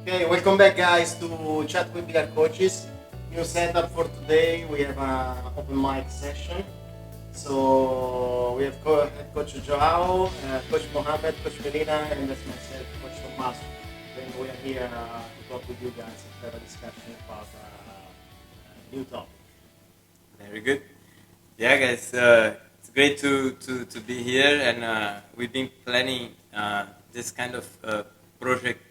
Okay, welcome back, guys, to Chat with BR Coaches. New setup for today. We have an open mic session. So we have head coach Joao, coach Mohammed, coach Melina, and that's myself, coach Tommaso. Then we are here to talk with you guys and have a discussion about a new topic. Very good. Yeah, guys, it's great to be here, and we've been planning this kind of project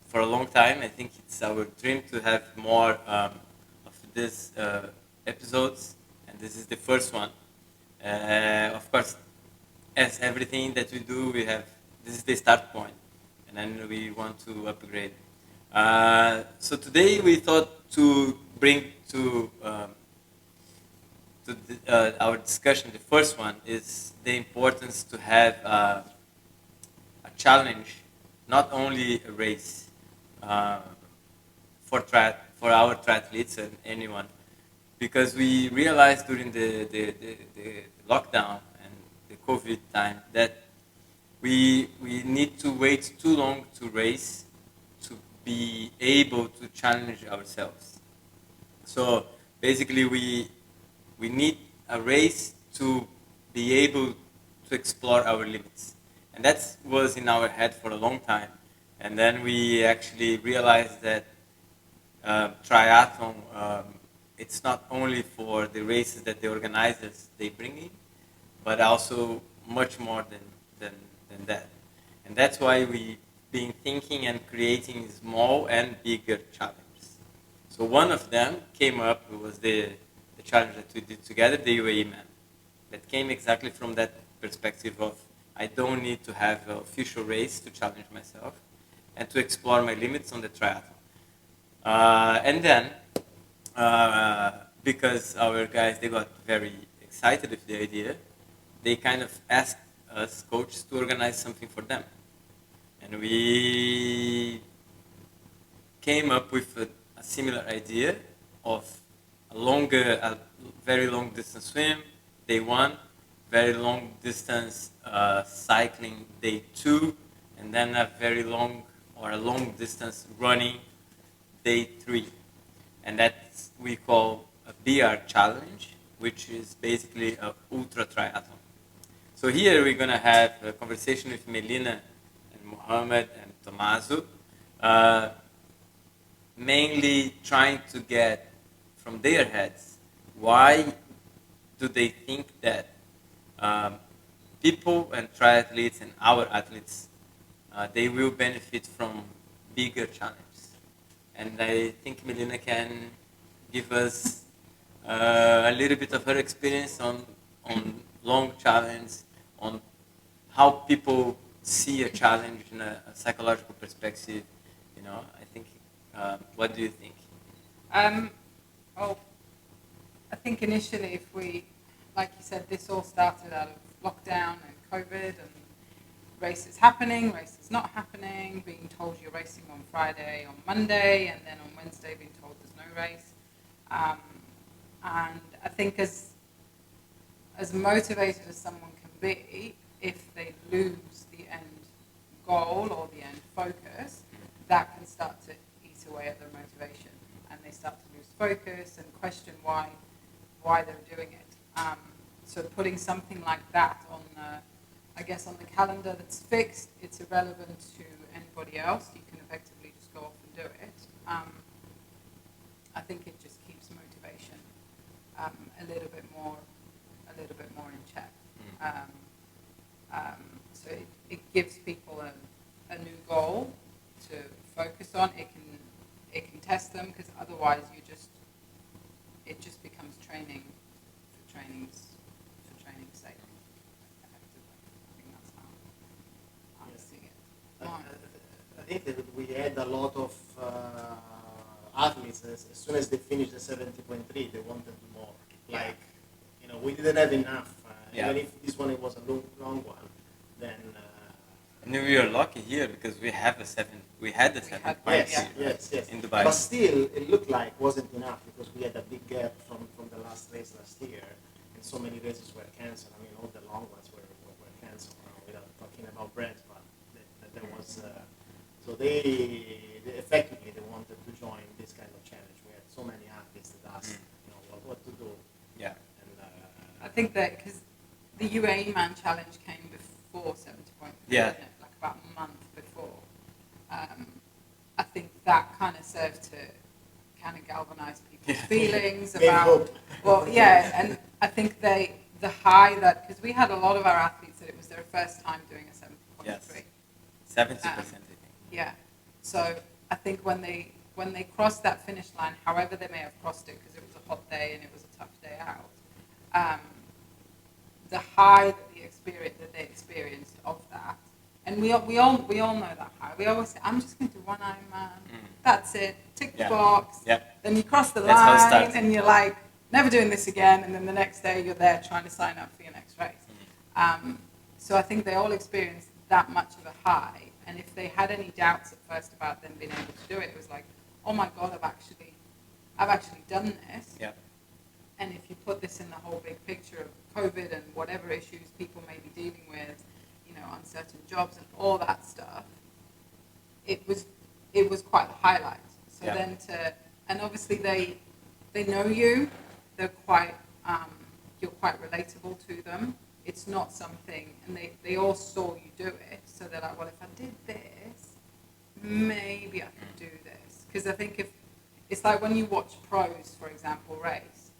for a long time. I think it's our dream to have more of these episodes, and this is the first one. Of course, as everything that we do, this is the start point, and then we want to upgrade. So today we thought to bring to our discussion. The first one is the importance to have a challenge, not only a race for our triathletes and anyone, because we realized during the lockdown and the COVID time that we need to wait too long to race to be able to challenge ourselves. So basically we need a race to be able to explore our limits. And that was in our head for a long time. And then we actually realized that triathlon, it's not only for the races that the organizers they bring in, but also much more than that. And that's why we've been thinking and creating small and bigger challenges. So one of them came up, it was the challenge that we did together, the UAEMan. That came exactly from that perspective of I don't need to have an official race to challenge myself and to explore my limits on the triathlon. And then, because our guys, they got very excited with the idea, they kind of asked us coaches to organize something for them. And we came up with a similar idea of a very long distance swim, day 1, very long distance cycling, day 2, and then a very long or a long distance running, day 3. And that we call a BR challenge, which is basically an ultra triathlon. So here we're going to have a conversation with Melina and Mohammed and Tommaso, mainly trying to get from their heads why do they think that people and triathletes and our athletes they will benefit from bigger challenges. And I think Melina can give us a little bit of her experience on long challenge, on how people see a challenge in a psychological perspective. I think. What do you think? Well, I think initially, if we, like you said, this all started out of lockdown and COVID and races happening, races not happening, being told you're racing on Friday, on Monday, and then on Wednesday being told there's no race. And I think as motivated as someone can be, if they lose the end goal or the end focus, that can start to eat away at their motivation, and they start to lose focus and question why they're doing it. So putting something like that on, I guess, on the calendar that's fixed, it's irrelevant to anybody else. You can effectively just go off and do it. I think it just keeps motivation a little bit more in check. So it gives people a new goal to focus on. It can test them, because otherwise it just becomes training for training's sake. Effectively, I think that's how I see it. I think that we had a lot of athletes, as soon as they finished the 70.3, they wanted more. Yeah. We didn't have enough. Yeah. Even if this one was a long one, then... And we are lucky here because we had the 7.3 yes. in Dubai. But still, it looked like wasn't enough, because we had a big gap from the last race last year, and so many races were cancelled. I mean, all the long ones were cancelled. Without talking about Brent, but there was. So kind of challenge. We had so many athletes that asked, what to do. Yeah. And I think that because the UAEMan challenge came before 70.3, Yeah. didn't it? Like about a month before. I think that kind of served to kind of galvanize people's feelings Gave about. hope. Well, yeah, and I think the high that, because we had a lot of our athletes that it was their first time doing a 70.3. Yes. 70%, I think. Yeah. So I think when they crossed that finish line, however they may have crossed it, because it was a hot day and it was a tough day out, the high that they experienced of that, and we all know that high. We always say, "I'm just going to do one Ironman. That's it. Tick the box." Yeah. Then you cross the That's how it line, starts. and you're like, "Never doing this again." And then the next day, you're there trying to sign up for your next race. So I think they all experienced that much of a high. And if they had any doubts at first about them being able to do it, it was like, "Oh my God, I've actually done this." Yeah. And if you put this in the whole big picture of COVID and whatever issues people may be dealing with, uncertain jobs and all that stuff, it was quite the highlight. So then and obviously they know you, they're quite, you're quite relatable to them. It's not something, and they all saw you do it, so they're like, well, if I did this, maybe I could do this. Because I think if it's like when you watch pros, for example, race,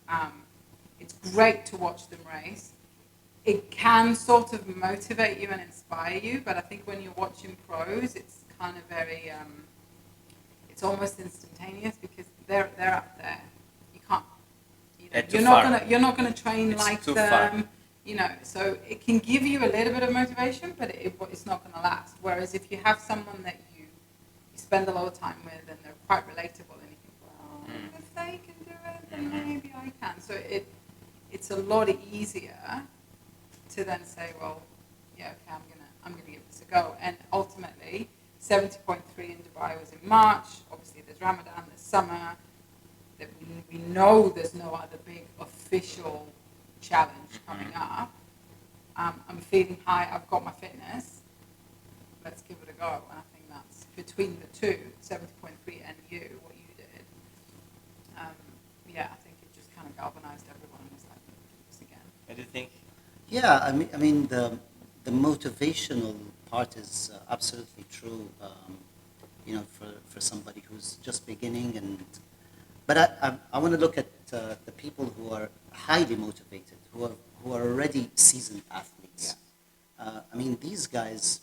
it's great to watch them race. It can sort of motivate you and inspire you, but I think when you're watching pros, it's kind of very, it's almost instantaneous because they're up there. You can't, you're not gonna train It's like too them. So it can give you a little bit of motivation, but it's not going to last. Whereas if you have someone that you spend a lot of time with and they're quite relatable, and you think, well, if they can do it, then maybe I can. So it's a lot easier to then say, well, yeah, okay, I'm gonna give this a go. And ultimately, 70.3 in Dubai was in March. Obviously, there's Ramadan, there's summer. That we know there's no other big official challenge coming up. I'm feeling high. I've got my fitness. Let's give it a go. And I think that's between the two, 70.3 and what you did. I think it just kind of galvanized everyone and was like, do this again. What do you think? Yeah, I mean the motivational part is absolutely true. For somebody who's just beginning, but I want to look at the people who are highly motivated, who are already seasoned athletes. Yeah. I mean, these guys,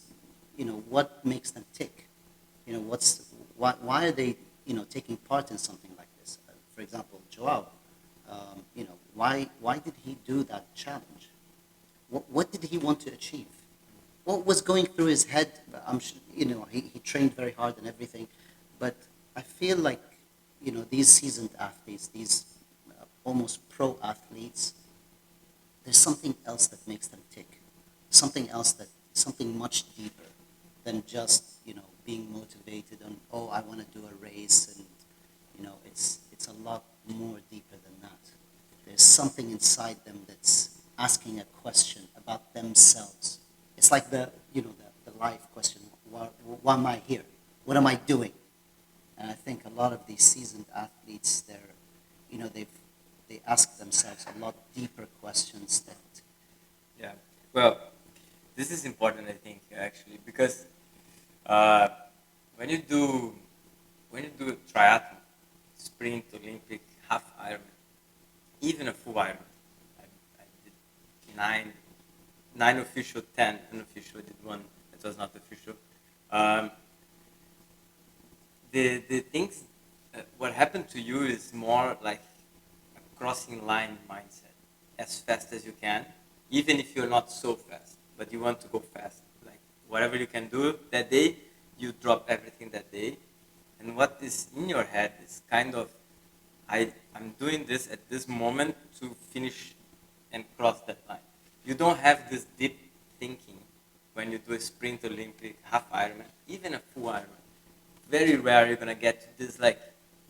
what makes them tick? Why are they taking part in something like this? For example, Joao. Why did he do that challenge? What did he want to achieve? What was going through his head? He trained very hard and everything, but I feel like, these seasoned athletes, these almost pro athletes, there's something else that makes them tick. Something much deeper than just, being motivated on, oh, I want to do a race, and, it's a lot more deeper than that. There's something inside them that's asking a question about themselves. It's like the life question. Why am I here? What am I doing? And I think a lot of these seasoned athletes, they ask themselves a lot deeper questions that. Yeah. Well, this is important, I think, actually, because when you do triathlon, sprint, Olympic, half Ironman, even a full Ironman, I did nine official, 10 unofficial. I did one that was not official. The things, what happened to you is more like a crossing line mindset, as fast as you can, even if you're not so fast, but you want to go fast. Like whatever you can do that day, you drop everything that day. And what is in your head is kind of, I'm doing this at this moment to finish and cross that line. You don't have this deep thinking when you do a sprint, Olympic, half Ironman, even a full Ironman. Very rare you're gonna get to this like,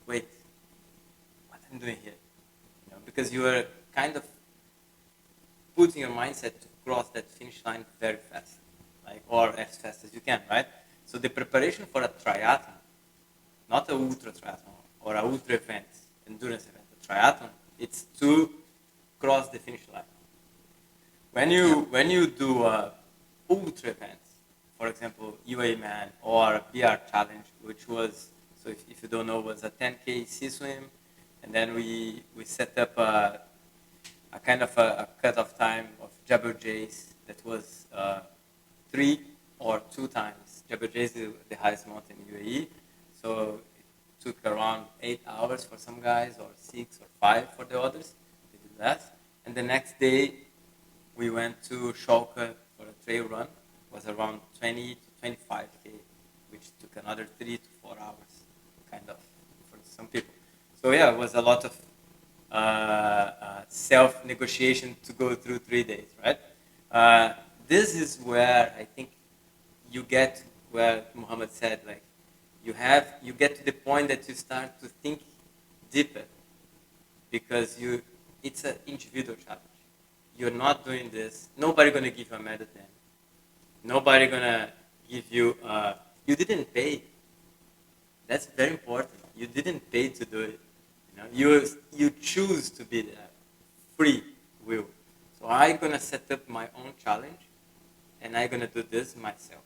wait, what I'm doing here? Because you are kind of putting your mindset to cross that finish line very fast, or as fast as you can, right? So the preparation for a triathlon, not a ultra triathlon, or a ultra event, endurance event, a triathlon, it's to cross the finish line. When you do ultra events, for example, UAEMan or BR Challenge, which was, so if you don't know, was a 10K sea swim, and then we set up a kind of a cut-off time of Jebel Jais that was 3 or 2 times. Jebel Jais is the highest mountain in UAE, so it took around 8 hours for some guys, or 6 or 5 for the others. They did less. And the next day, we went to Schalke for a trail run. It was around 20 to 25K, which took another 3 to 4 hours, kind of, for some people. So yeah, it was a lot of self-negotiation to go through 3 days, right? This is where I think you get where Mohammed said, like, you get to the point that you start to think deeper, because it's an individual challenge. You're not doing this. Nobody gonna give you a medal then. Nobody gonna give you. You didn't pay. That's very important. You didn't pay to do it. You choose to be there, free will. So I'm gonna set up my own challenge, and I'm gonna do this myself.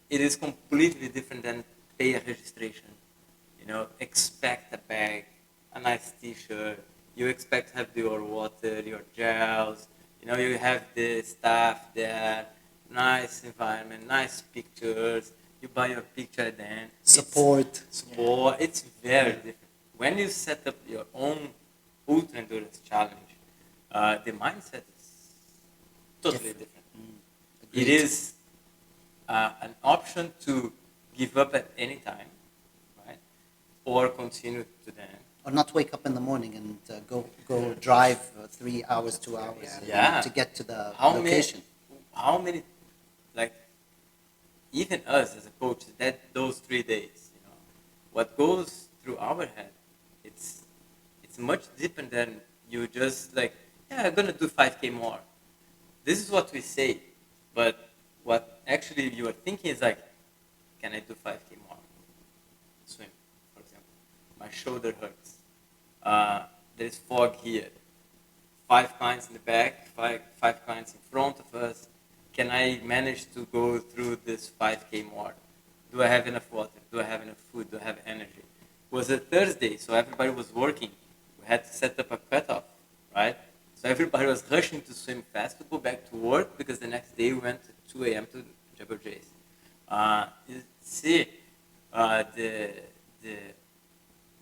It is completely different than pay a registration. Expect a bag, a nice T-shirt. You expect to have your water, your gels. You have the staff there, nice environment, nice pictures. You buy your picture then. Support. It's very different. When you set up your own ultra endurance challenge, the mindset is totally different. It is an option to give up at any time, right? Or continue to then. Or not wake up in the morning and go drive 3 hours, 2 hours to get to the location. How many, like, even us as a coach, those 3 days, what goes through our head, it's much different than you just like, yeah, I'm gonna do 5K more. This is what we say, but what actually you are thinking is like, can I do 5K more? Swim, for example. My shoulder hurts. There's fog here. 5 clients in the back, five clients in front of us. Can I manage to go through this 5K more? Do I have enough water? Do I have enough food? Do I have energy? It was a Thursday, so everybody was working. We had to set up a cutoff, right? So everybody was rushing to swim fast to go back to work, because the next day we went at 2 a.m. to Jebel Jais.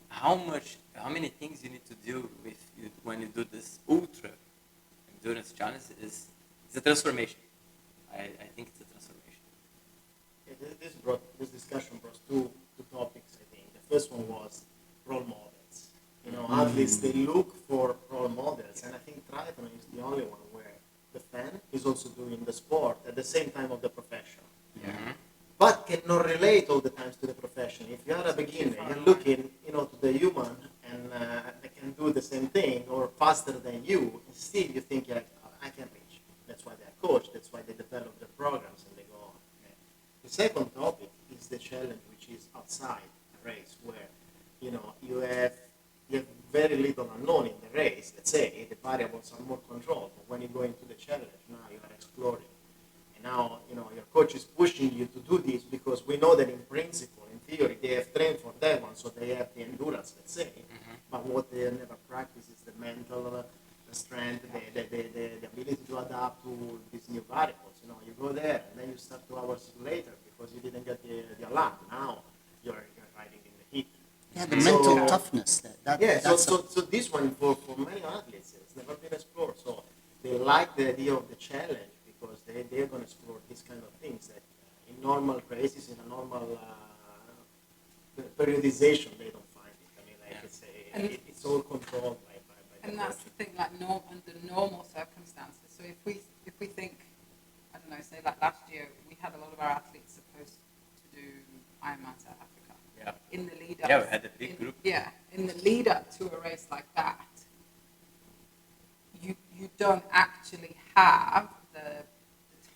How many things you need to do when you do this ultra endurance challenge is a transformation. I think it's a transformation. Yeah, this discussion brought two topics, I think. The first one was role models. Athletes, they look for role models, and I think triathlon is the only one where the fan is also doing the sport at the same time of the profession. Mm-hmm. But cannot relate all the times to the profession. If you are a beginner, you're looking, to the human, and they can do the same thing or faster than you, and still you think, like, oh, I can reach. That's why they're coached. That's why they develop their programs and they go on. Okay? The second topic is the challenge, which is outside the race, where you have very little unknown in the race. Let's say the variables are more controlled. But when you go into the challenge, now you are exploring. And now, your coach is pushing you to do this, because we know that in principle, in theory, they have trained for that one, so they have the endurance, let's say. Mm-hmm. But what they never practice is the mental, the strength, the ability to adapt to these new variables. You go there, and then you start 2 hours later because you didn't get the alarm. Now you're riding in the heat. Yeah, the mental toughness. So this one for many athletes, it's never been explored. So they like the idea of the challenge, because they're going to explore these kind of things that in normal races, in a normal periodization, they don't find it. I mean, it's all controlled by and that's the thing, like under normal circumstances. So if we think, I don't know, say like last year, we had a lot of our athletes supposed to do Ironman South Africa. Yeah. In the lead up. Yeah, we had a big group. Yeah, in the lead up to a race like that, you don't actually have the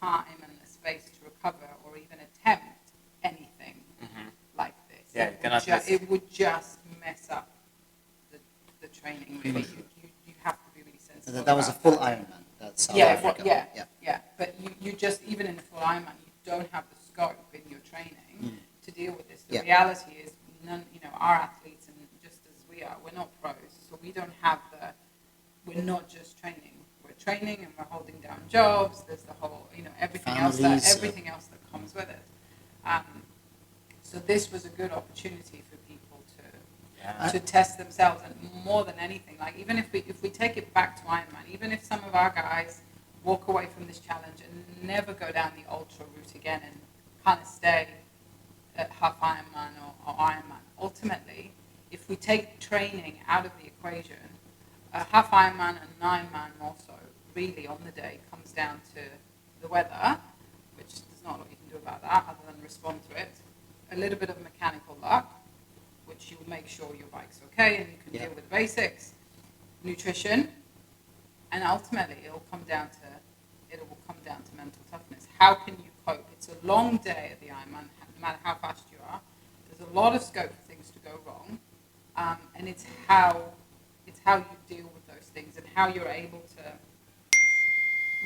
time and the space to recover or even attempt anything like this. Yeah, Yeah, you cannot miss it. it would just mess up the training. Really, you have to be really sensitive. That was a about full that. Ironman. That's South Yeah, Africa. yeah. But you just, even in the full Ironman, you don't have the scope in your training to deal with this. The reality is, our athletes, and just as we are, we're not pros, so we don't have we're not just training. We're training and we're holding down jobs. There's the whole, everything else that comes with it. So this was a good opportunity for people to test themselves, and more than anything, like even if we take it back to Ironman, even if some of our guys walk away from this challenge and never go down the ultra route again and kind of stay at half Ironman or Ironman, ultimately, if we take training out of the equation, half Ironman and Ironman also really on the day comes down to the weather, which there's not a lot you can do about that other than respond to it, a little bit of mechanical luck, which you will make sure your bike's okay and you can deal with basics, nutrition, and ultimately it will come down to mental toughness. How can you cope? It's a long day at the Ironman, no matter how fast you are. There's a lot of scope for things to go wrong, and it's how you deal with those things and how you're able to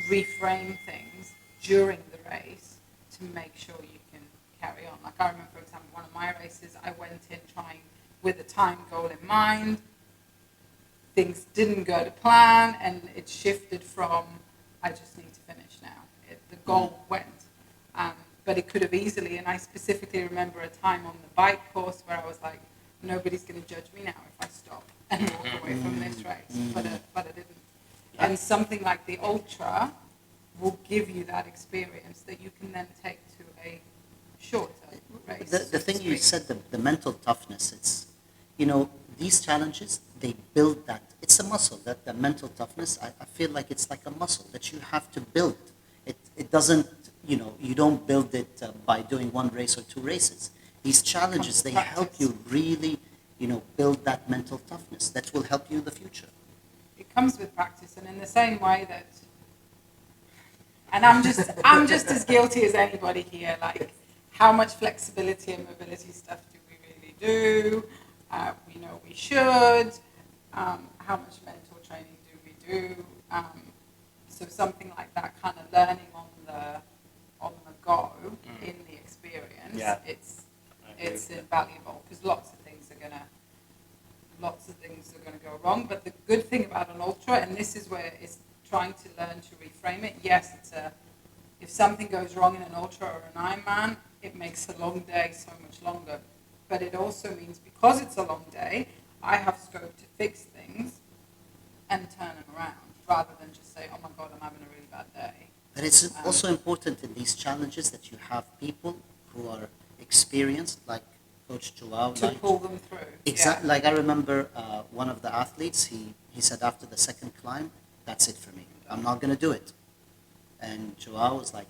reframe things during the race to make sure you can carry on. Like I remember, for example, one of my races, I went in trying with a time goal in mind. Things didn't go to plan, and it shifted from, I just need to finish now. The goal went. But it could have easily, and I specifically remember a time on the bike course where I was like, nobody's going to judge me now if I stop and walk away from this race. But I didn't. And something like the ultra will give you that experience that you can then take to a shorter race. The thing you said, the mental toughness, it's, these challenges, they build that. It's a muscle, that the mental toughness, I feel like it's like a muscle that you have to build. It doesn't, you don't build it by doing one race or two races. These challenges, they help you really, build that mental toughness that will help you in the future. It comes with practice, and in the same way that, and I'm just as guilty as anybody here, like how much flexibility and mobility stuff do we really do? We know we should. How much mental training do we do? So something like that, kind of learning on the go in the experience, it's invaluable, because lots of things are gonna go wrong. But the good thing about an ultra, and this is where it's trying to learn to reframe it. Yes, if something goes wrong in an ultra or an Ironman, it makes a long day so much longer. But it also means, because it's a long day, I have scope to fix things and turn them around, rather than just say, oh my God, I'm having a really bad day. But it's also important in these challenges that you have people who are experienced, like Coach Joao. To pull them through. Exactly. Yeah. Like I remember one of the athletes, he said after the second climb, that's it for me. I'm not going to do it. And Joao was like,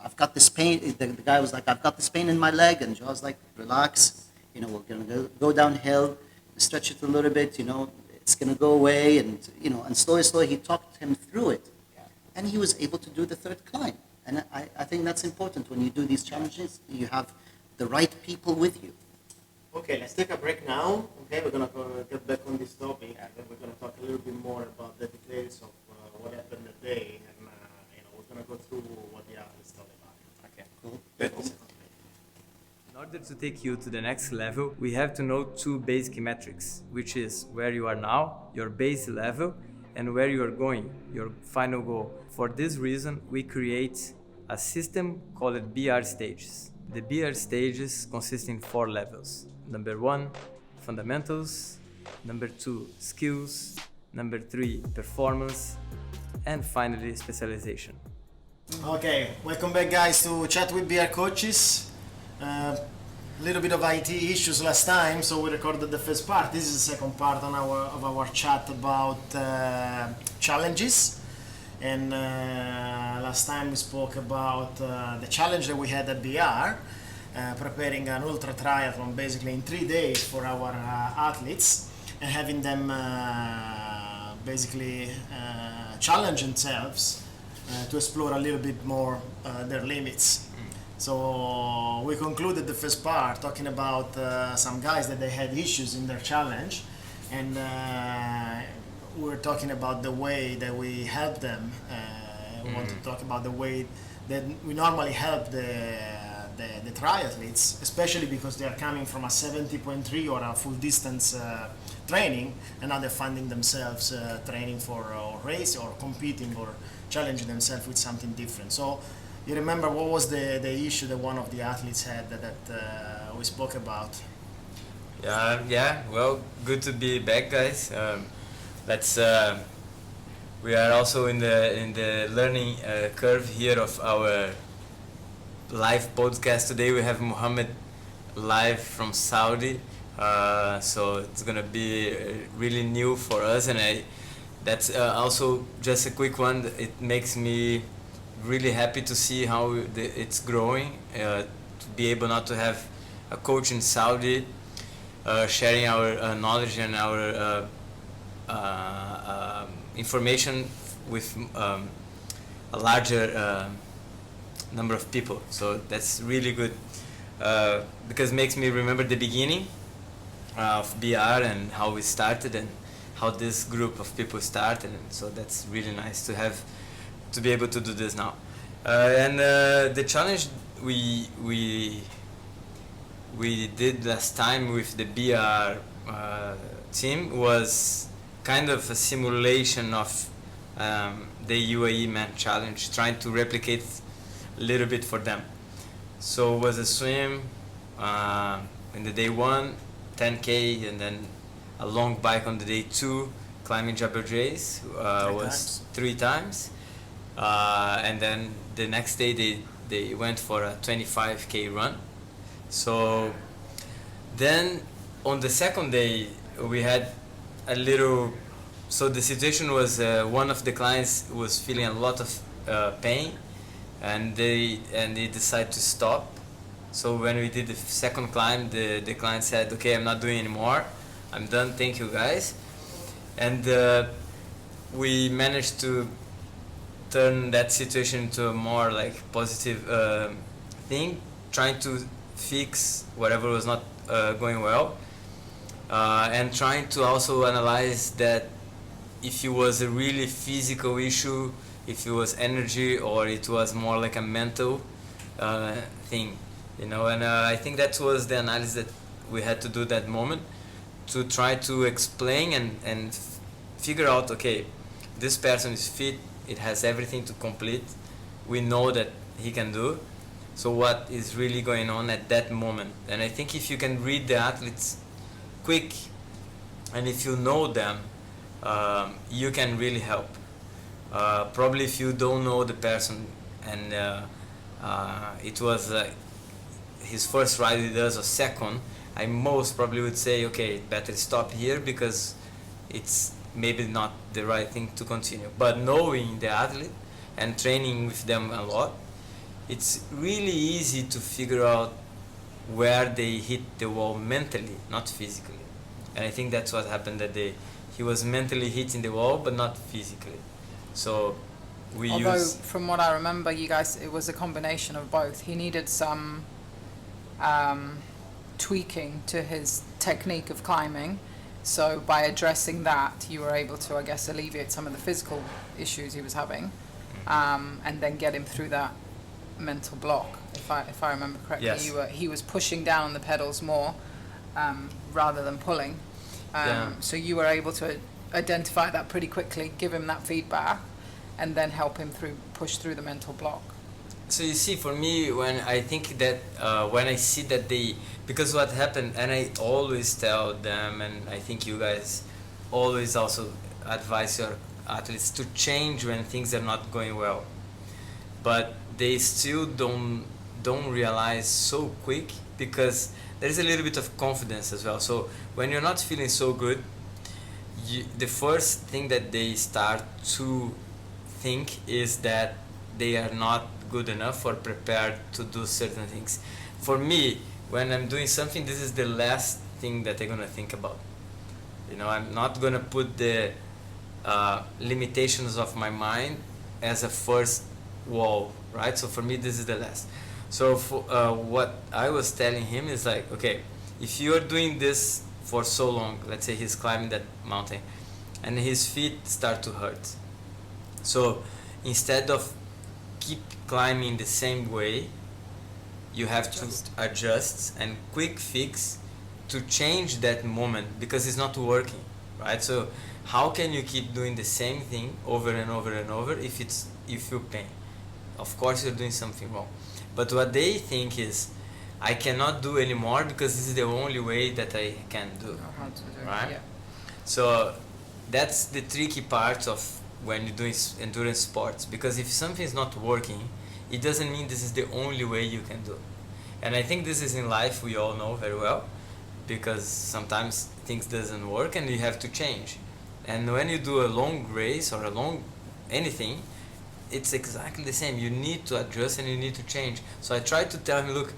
I've got this pain. The guy was like, I've got this pain in my leg. And Joao's like, relax. We're going to go downhill, stretch it a little bit, it's going to go away. And, and slowly he talked him through it. Yeah. And he was able to do the third climb. And I think that's important. When you do these challenges, you have the right people with you. Okay, let's take a break now. Okay, we're going to get back on this topic. And then we're going to talk a little bit more about the details of what happened that day. And, we're going to go through what the athletes told about. Okay, cool. In order to take you to the next level, we have to know two basic metrics, which is where you are now, your base level, and where you are going, your final goal. For this reason, we create a system called BR stages. The BR stages consist in 4 levels. Number 1, fundamentals. Number 2, skills. Number 3, performance. And finally, specialization. Okay, welcome back guys to Chat with BR Coaches. A little bit of IT issues last time, so we recorded the first part. This is the second part of our chat about challenges. And last time we spoke about the challenge that we had at BR, preparing an ultra triathlon basically in 3 days for our athletes, and having them basically challenge themselves to explore a little bit more their limits. So we concluded the first part talking about some guys that they had issues in their challenge, and we were talking about the way that we help them. We want to talk about the way that we normally help the triathletes, especially because they are coming from a 70.3 or a full distance training, and now they're finding themselves training for a race or competing or challenging themselves with something different. So you remember what was the issue that one of the athletes had that we spoke about? Yeah. Well, good to be back, guys. Let's. We are also in the learning curve here of our live podcast today. We have Mohammed live from Saudi, so it's gonna be really new for us, and that's also just a quick one. It makes me really happy to see how it's growing. To be able not to have a coach in Saudi sharing our knowledge and our information with a larger number of people. So that's really good because it makes me remember the beginning of BR and how we started and how this group of people started. And so that's really nice to be able to do this now. And the challenge we did last time with the BR team was kind of a simulation of the UAEMan challenge, trying to replicate a little bit for them. So it was a swim in the day 1, 10K, and then a long bike on the day 2, climbing Jabal Jays was 3 times. And then the next day they went for a 25K run. So then on the second day we had a little, so the situation was one of the clients was feeling a lot of pain, and they decided to stop. So when we did the second climb, the client said, okay, I'm not doing anymore, I'm done, thank you guys. And we managed to turn that situation into a more like positive thing, trying to fix whatever was not going well, and trying to also analyze that if it was a really physical issue, if it was energy, or it was more like a mental thing, you know. And I think that was the analysis that we had to do that moment, to try to explain and figure out, okay, this person is fit, it has everything to complete, we know that he can do, so what is really going on at that moment. And I think if you can read the athletes quick, and if you know them, you can really help. Probably if you don't know the person and it was his first ride with us or second, I most probably would say, okay, better stop here because it's maybe not the right thing to continue. But knowing the athlete and training with them a lot, it's really easy to figure out where they hit the wall mentally, not physically. And I think that's what happened that day. He was mentally hitting the wall, but not physically. So Although from what I remember, you guys, it was a combination of both. He needed some tweaking to his technique of climbing. So by addressing that, you were able to, I guess, alleviate some of the physical issues he was having, and then get him through that mental block. If I remember correctly, yes. He was pushing down on the pedals more rather than pulling. So you were able to identify that pretty quickly, give him that feedback, and then help him push through the mental block. So you see, for me, when I think that when I see that because what happened, and I always tell them, and I think you guys always also advise your athletes to change when things are not going well, but they still don't realize so quick, because there is a little bit of confidence as well. So when you're not feeling so good, the first thing that they start to think is that they are not good enough or prepared to do certain things. For me, when I'm doing something, this is the last thing that they're gonna think about. You know, I'm not gonna put the limitations of my mind as a first wall, right? So for me, this is the last. So what I was telling him is like, okay, if you're doing this for so long, let's say he's climbing that mountain, and his feet start to hurt. So instead of keep climbing the same way, you have to adjust and quick fix to change that moment because it's not working, right? So how can you keep doing the same thing over and over and over if you feel pain? Of course you're doing something wrong. But what they think is, I cannot do anymore because this is the only way that I can do, right? Yeah. So that's the tricky part of when you're doing endurance sports, because if something is not working, it doesn't mean this is the only way you can do. And I think this is in life, we all know very well, because sometimes things doesn't work and you have to change. And when you do a long race or a long anything, it's exactly the same. You need to adjust and you need to change. So I tried to tell him, look,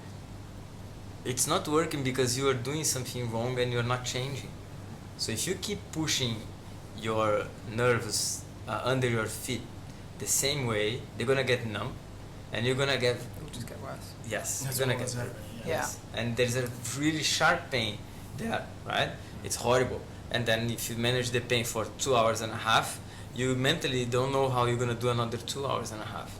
it's not working because you are doing something wrong and you're not changing. So if you keep pushing your nerves under your feet the same way, they're gonna get numb, and you're gonna get It'll just get worse. yes, That's you're gonna what get was happening, yes. And there's a really sharp pain there, right? It's horrible. And then if you manage the pain for 2 hours and a half, you mentally don't know how you're gonna do another 2 hours and a half,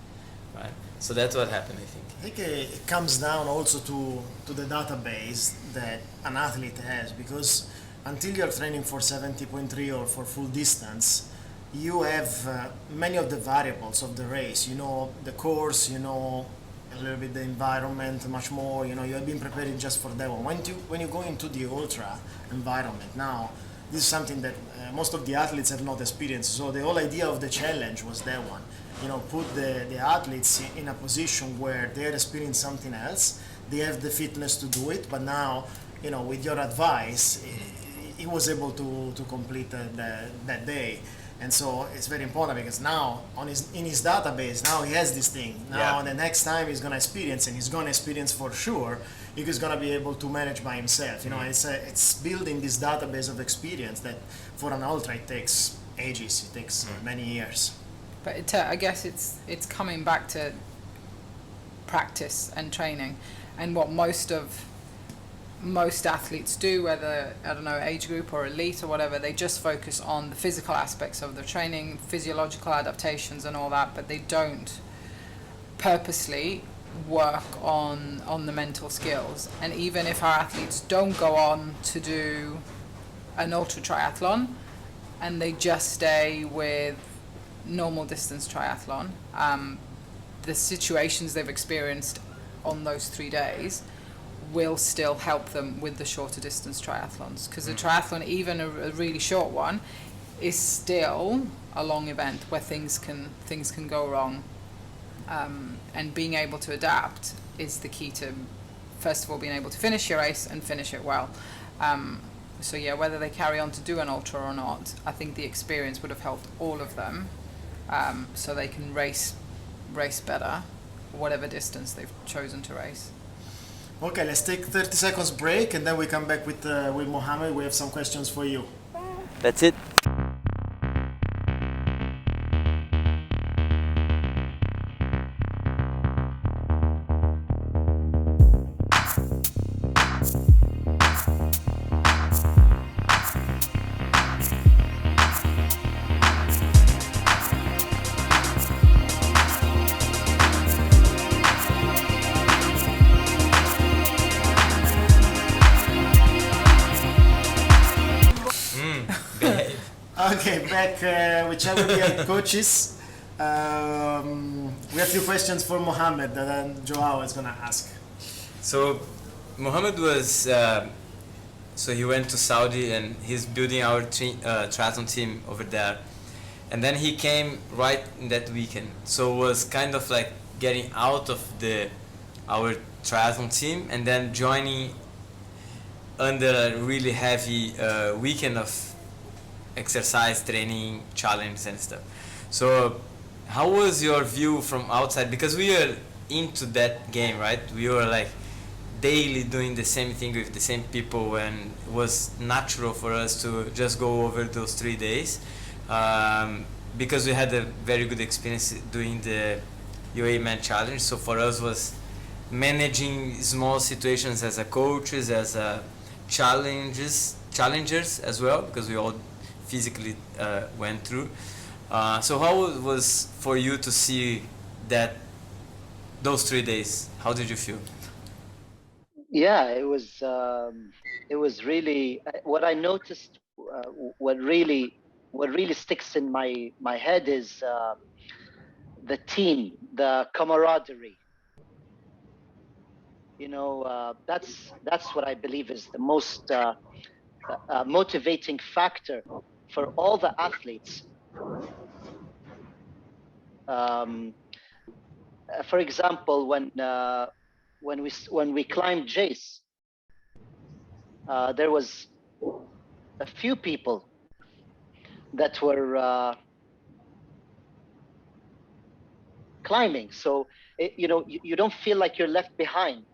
right? So that's what happened, I think. I think it comes down also to the database that an athlete has, because until you're training for 70.3 or for full distance, you have many of the variables of the race. You know the course, you know a little bit the environment much more, you know, you have been preparing just for that one. When you go into the ultra environment now, this is something that most of the athletes have not experienced. So the whole idea of the challenge was that one. You know, put the athletes in a position where they're experiencing something else, they have the fitness to do it, but now, you know, with your advice, he was able to complete that day. And so it's very important because now in his database, now he has this thing. Now the next time he's gonna experience, and he's gonna experience for sure, he's gonna be able to manage by himself. You know, it's building this database of experience that for an ultra it takes ages, it takes many years. But I guess it's coming back to practice and training, and what most athletes do, whether, I don't know, age group or elite or whatever, they just focus on the physical aspects of the training, physiological adaptations and all that, but they don't purposely work on the mental skills. And even if our athletes don't go on to do an ultra triathlon and they just stay with normal distance triathlon, the situations they've experienced on those 3 days will still help them with the shorter distance triathlons, because a triathlon, even a really short one, is still a long event where things can go wrong, and being able to adapt is the key to, first of all, being able to finish your race and finish it well. So yeah, whether they carry on to do an ultra or not, I think the experience would have helped all of them, so they can race better, whatever distance they've chosen to race. Okay, let's take 30 seconds break and then we come back with Mohammed. We have some questions for you. That's it. Okay, back with Channel BR coaches. We have a few questions for Mohammed that then Joao is going to ask. So Mohammed was, so he went to Saudi and he's building our triathlon team over there. And then he came right in that weekend. So it was kind of like getting out of our triathlon team and then joining under a really heavy weekend of exercise, training, challenges and stuff. So how was your view from outside? Because we are into that game, right? We were like daily doing the same thing with the same people, and it was natural for us to just go over those 3 days, because we had a very good experience doing the UAEMan Challenge. So for us was managing small situations as a coaches, as a challengers as well, because we all physically went through. So how it was for you to see that those 3 days? How did you feel? Yeah, it was really what I noticed. What really sticks in my head is the team, the camaraderie. You know, that's what I believe is the most motivating factor for all the athletes. For example, when we climbed Jace, there was a few people that were climbing. So you don't feel like you're left behind.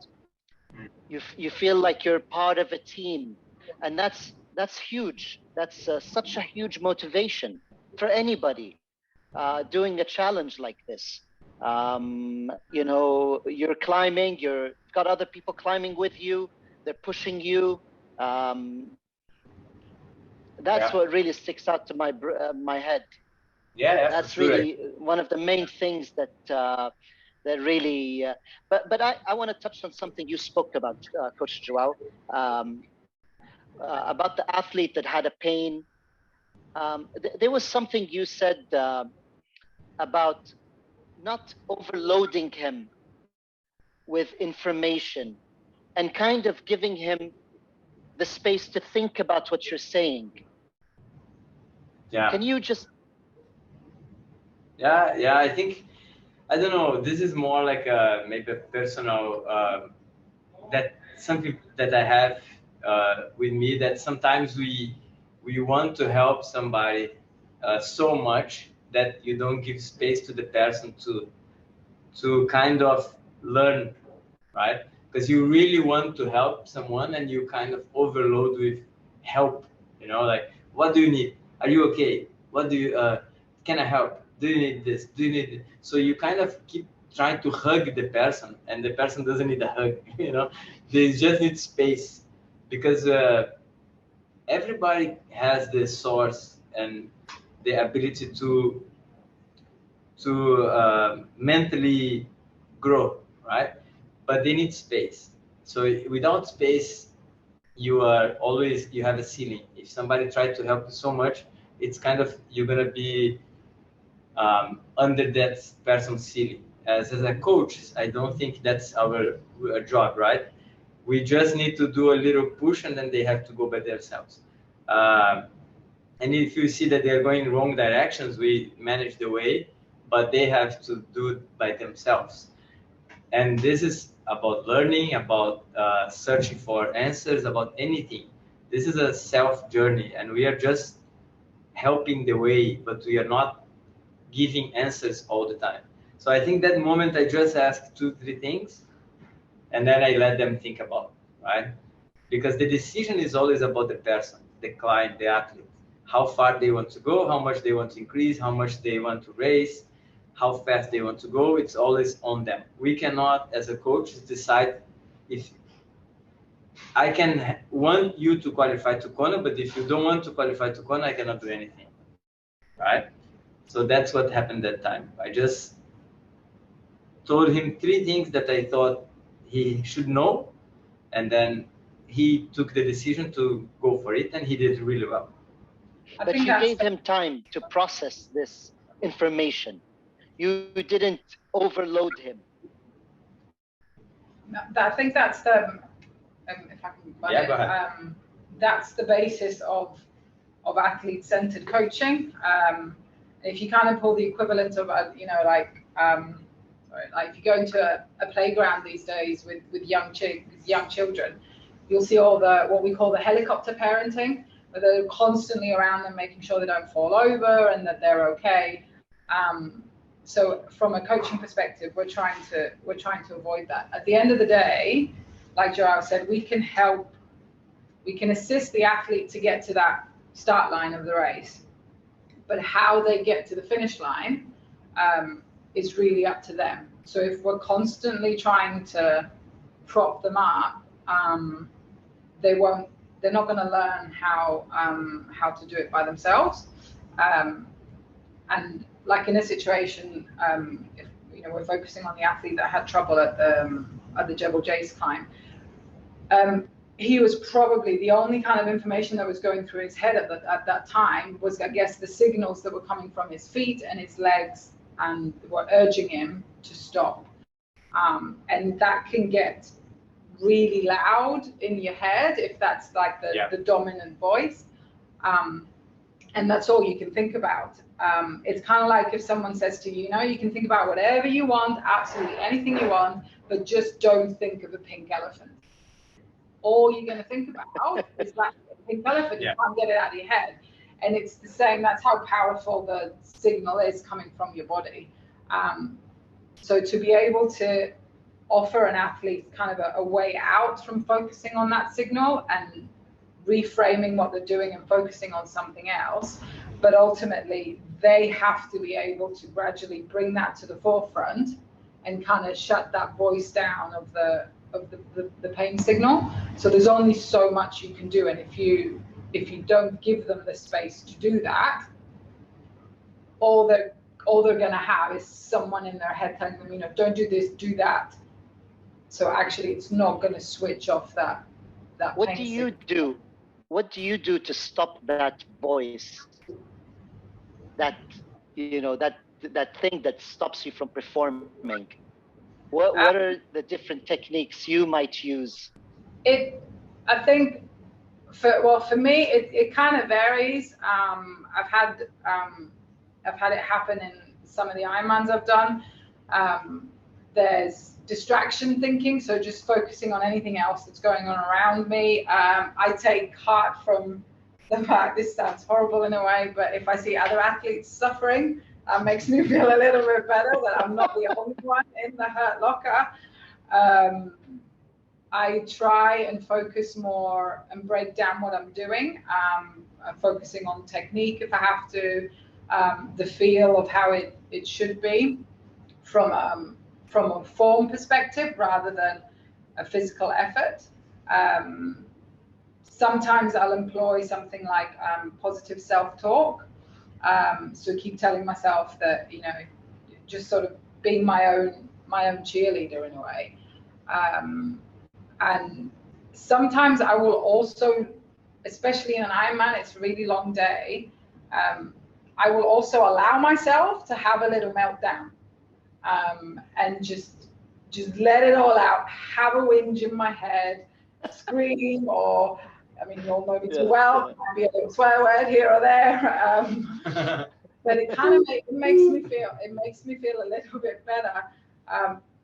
You feel like you're part of a team, and that's huge. That's such a huge motivation for anybody doing a challenge like this. You're climbing. You've got other people climbing with you. They're pushing you. That's what really sticks out to my head. Yeah, That's really one of the main things that really. But I want to touch on something you spoke about, Coach Joao, about the athlete that had a pain. There was something you said about not overloading him with information and kind of giving him the space to think about what you're saying. Yeah. Can you just? Yeah. I think, I don't know. This is more like maybe a personal that something that I have with me, that sometimes we want to help somebody so much that you don't give space to the person to kind of learn, right? Because you really want to help someone and you kind of overload with help, like, what do you need? Are you okay? What do you, can I help? Do you need this? Do you need this? So you kind of keep trying to hug the person, and the person doesn't need a hug, they just need space, because everybody has the source and the ability to mentally grow, right? But they need space. So without space, you have a ceiling. If somebody tried to help you so much, it's kind of, you're gonna be under that person's ceiling. As a coach, I don't think that's our job, right? We just need to do a little push, and then they have to go by themselves. And if you see that they're going in wrong directions, we manage the way, but they have to do it by themselves. And this is about learning, about searching for answers, about anything. This is a self journey, and we are just helping the way, but we are not giving answers all the time. So I think that moment I just asked 2-3 things, and then I let them think about, right? Because the decision is always about the person, the client, the athlete. How far they want to go, how much they want to increase, how much they want to raise, how fast they want to go. It's always on them. We cannot, as a coach, decide. If I can want you to qualify to Kona, but if you don't want to qualify to Kona, I cannot do anything, right? So that's what happened that time. I just told him 3 things that I thought he should know, and then he took the decision to go for it, and he did really well. But you gave him time to process this information. You didn't overload him. I think that's the, if I can run go ahead. That's the basis of athlete-centered coaching. If you kind of pull the equivalent of, like if you go into a playground these days with young children, you'll see all what we call the helicopter parenting, where they're constantly around them, making sure they don't fall over and that they're okay. So from a coaching perspective, we're trying to avoid that. At the end of the day, like Joao said, we can assist the athlete to get to that start line of the race, but how they get to the finish line, is really up to them. So if we're constantly trying to prop them up, they're not going to learn how to do it by themselves. And like in a situation, if we're focusing on the athlete that had trouble at the Jebel Jais climb, he was probably the only kind of information that was going through his head at that time was, I guess, the signals that were coming from his feet and his legs and were urging him to stop. And that can get really loud in your head if that's like the dominant voice. And that's all you can think about. It's kind of like if someone says to you, you can think about whatever you want, absolutely anything you want, but just don't think of a pink elephant. All you're going to think about is that pink elephant. You can't get it out of your head. And it's the same. That's how powerful the signal is coming from your body. So to be able to offer an athlete kind of a way out from focusing on that signal and reframing what they're doing and focusing on something else, but ultimately they have to be able to gradually bring that to the forefront and kind of shut that voice down of the pain signal. So there's only so much you can do, and if you don't give them the space to do that, all they're going to have is someone in their head telling them, don't do this, do that. So actually, it's not going to switch off that. What do you do? What do you do to stop that voice? That that thing that stops you from performing. What are the different techniques you might use? I think for me it kind of varies. I've had it happen in some of the Ironmans I've done. There's distraction thinking, so just focusing on anything else that's going on around me. I take heart from the fact, this sounds horrible in a way, but if I see other athletes suffering, that makes me feel a little bit better that I'm not the only one in the hurt locker. I try and focus more and break down what I'm doing. I'm focusing on technique if I have to, the feel of how it should be from a form perspective rather than a physical effort. Sometimes I'll employ something like positive self-talk. So keep telling myself that, just sort of being my own cheerleader in a way. And sometimes I will also, especially in an Ironman, it's a really long day. I will also allow myself to have a little meltdown, and just let it all out, have a whinge in my head, scream, or, you all know me too well, might be a little swear word here or there. But it kind of makes me feel a little bit better.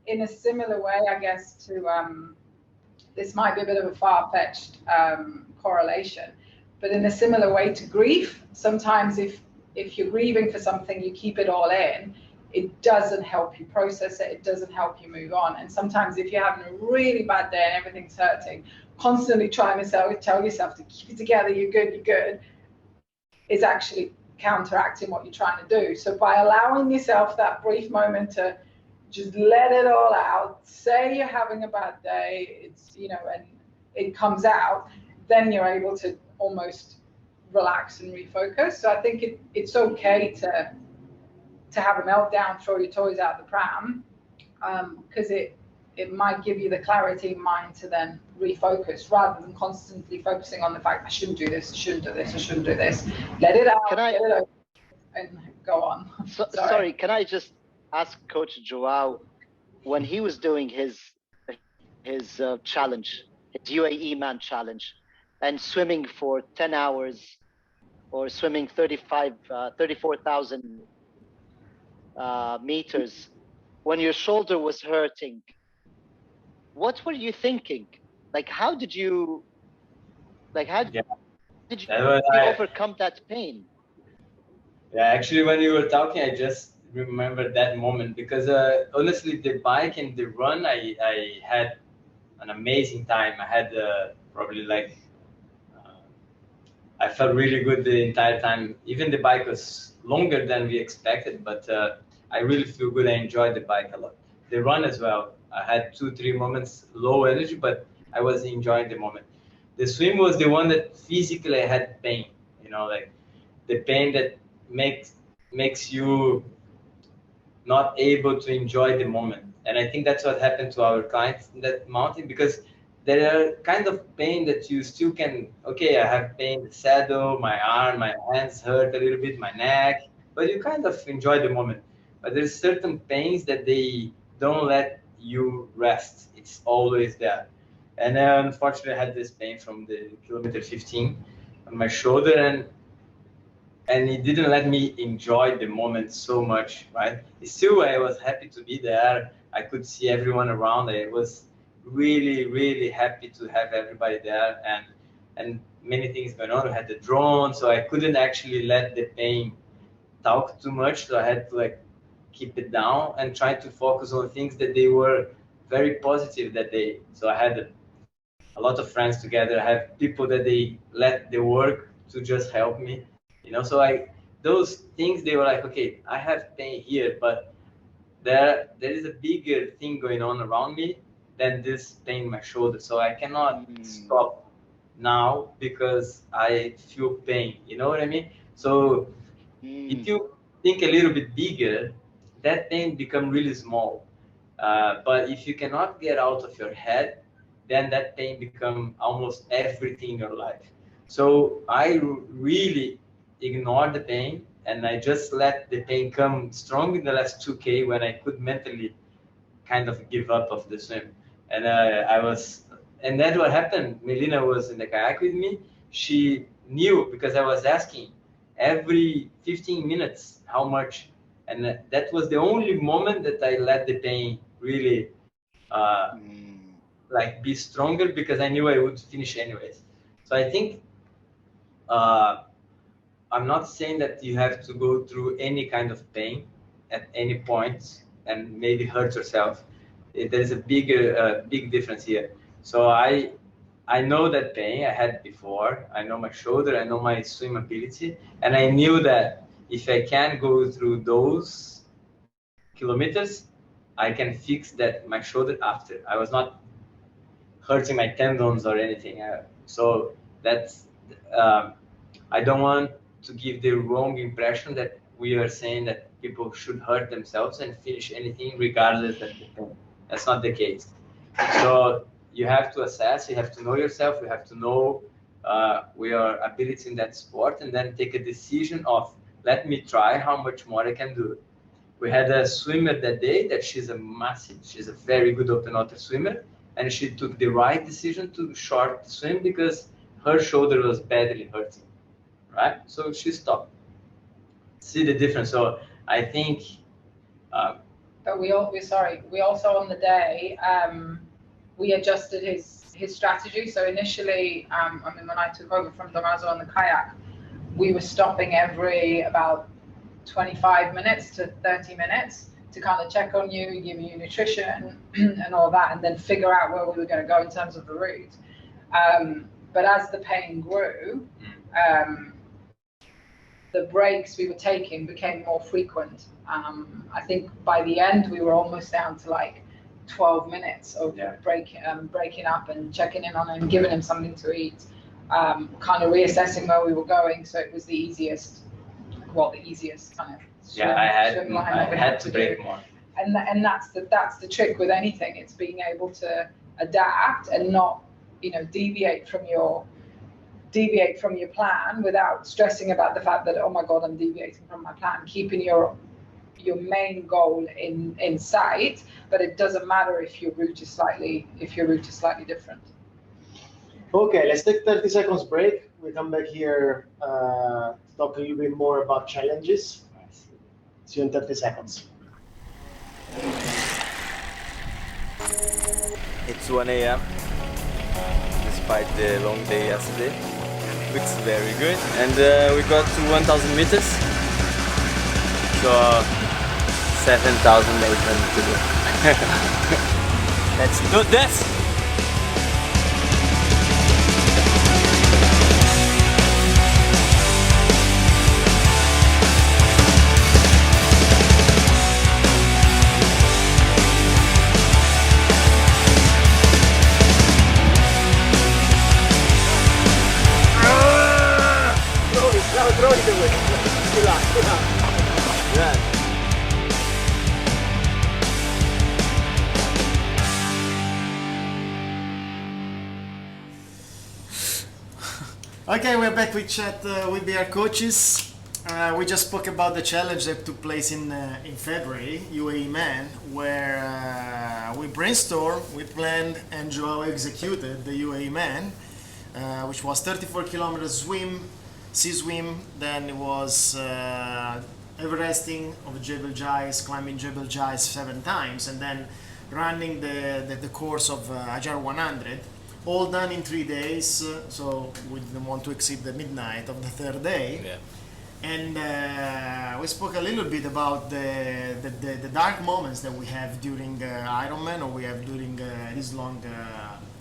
In a similar way, I guess, to this might be a bit of a far-fetched correlation, but in a similar way to grief, sometimes if you're grieving for something, you keep it all in, it doesn't help you process it, it doesn't help you move on. And sometimes if you're having a really bad day and everything's hurting, constantly trying to tell yourself to keep it together, you're good, is actually counteracting what you're trying to do. So by allowing yourself that brief moment to just let it all out, say you're having a bad day, it's, and it comes out, then you're able to almost relax and refocus. So I think it's okay to have a meltdown, throw your toys out the pram, because it might give you the clarity in mind to then refocus rather than constantly focusing on the fact I shouldn't do this, I shouldn't do this, I shouldn't do this. Let it out, get it over, and go on. Sorry, can I just ask Coach Joao, when he was doing his challenge, his UAEMan challenge, and swimming for 10 hours or swimming 34,000 meters, when your shoulder was hurting, what were you thinking? Like, how did you overcome that pain? Yeah, actually, when you were talking, I just remembered that moment because honestly, the bike and the run, I had an amazing time. I had probably I felt really good the entire time. Even the bike was longer than we expected, but I really feel good. I enjoy the bike a lot. The run as well. I had 2-3 moments low energy, but I was enjoying the moment. The swim was the one that physically I had pain. Like the pain that makes you not able to enjoy the moment. And I think that's what happened to our clients in that mountain, because there are kind of pain that you still can, okay, I have pain, the saddle, my arm, my hands hurt a little bit, my neck, but you kind of enjoy the moment. But there's certain pains that they don't let you rest. It's always there. And unfortunately, I had this pain from the kilometer 15 on my shoulder, and it didn't let me enjoy the moment so much, right? Still, I was happy to be there. I could see everyone around. I was really, really happy to have everybody there, and many things going on. I had the drone, so I couldn't actually let the pain talk too much. So I had to keep it down and try to focus on things that they were very positive that day. So I had a lot of friends together. I have people that they let the work to just help me. So those things, they were like, okay, I have pain here, but there is a bigger thing going on around me than this pain in my shoulder. So I cannot stop now because I feel pain. You know what I mean? So if you think a little bit bigger, that pain become really small. But if you cannot get out of your head, then that pain become almost everything in your life. So I really ignored the pain, and I just let the pain come strong in the last 2K when I could mentally kind of give up of the swim. And and then what happened, Melina was in the kayak with me. She knew because I was asking every 15 minutes how much, and that was the only moment that I let the pain really be stronger, because I knew I would finish anyways. So I think I'm not saying that you have to go through any kind of pain at any point and maybe hurt yourself. There is a big difference here. So I know that pain I had before. I know my shoulder, I know my swim ability, and I knew that if I can go through those kilometers, I can fix that my shoulder after. I was not hurting my tendons or anything. So that's I don't want to give the wrong impression that we are saying that people should hurt themselves and finish anything regardless of the pain. That's not the case. So you have to assess, you have to know yourself, you have to know your ability in that sport, and then take a decision of, let me try how much more I can do. We had a swimmer that day that she's a very good open water swimmer, and she took the right decision to short swim because her shoulder was badly hurting. Right? So she stopped. See the difference. So I think. But we also on the day, we adjusted his strategy. So initially, when I took over from Tommaso on the kayak, we were stopping every about 25 minutes to 30 minutes to kind of check on you, give you nutrition and all that, and then figure out where we were going to go in terms of the route. But as the pain grew, the breaks we were taking became more frequent. I think by the end we were almost down to 12 minutes of breaking up and checking in on him, giving him something to eat, kind of reassessing where we were going. So it was the easiest kind of swim line I had to break more. And that's the trick with anything. It's being able to adapt and not deviate from your plan without stressing about the fact that, oh my God, I'm deviating from my plan. Keeping your main goal in sight, but it doesn't matter if your route is slightly different. Okay, let's take 30 seconds break. We come back here to talk a little bit more about challenges. See you in 30 seconds. It's 1 a.m. despite the long day yesterday. Looks very good, and we got to 1,000 meters, so 7,800 to go. Let's do this! Yeah. Okay, we're back with chat with BR coaches. We just spoke about the challenge that took place in February, UAEMan, where we brainstormed, we planned, and Joao executed the UAEMan, which was 34 kilometers swim, sea swim. Then it was Everesting of Jebel Jais, climbing Jebel Jais 7 times, and then running the course of Ajar 100. All done in 3 days, so we didn't want to exceed the midnight of the third day. Yeah. And we spoke a little bit about the dark moments that we have during Ironman, or we have during these long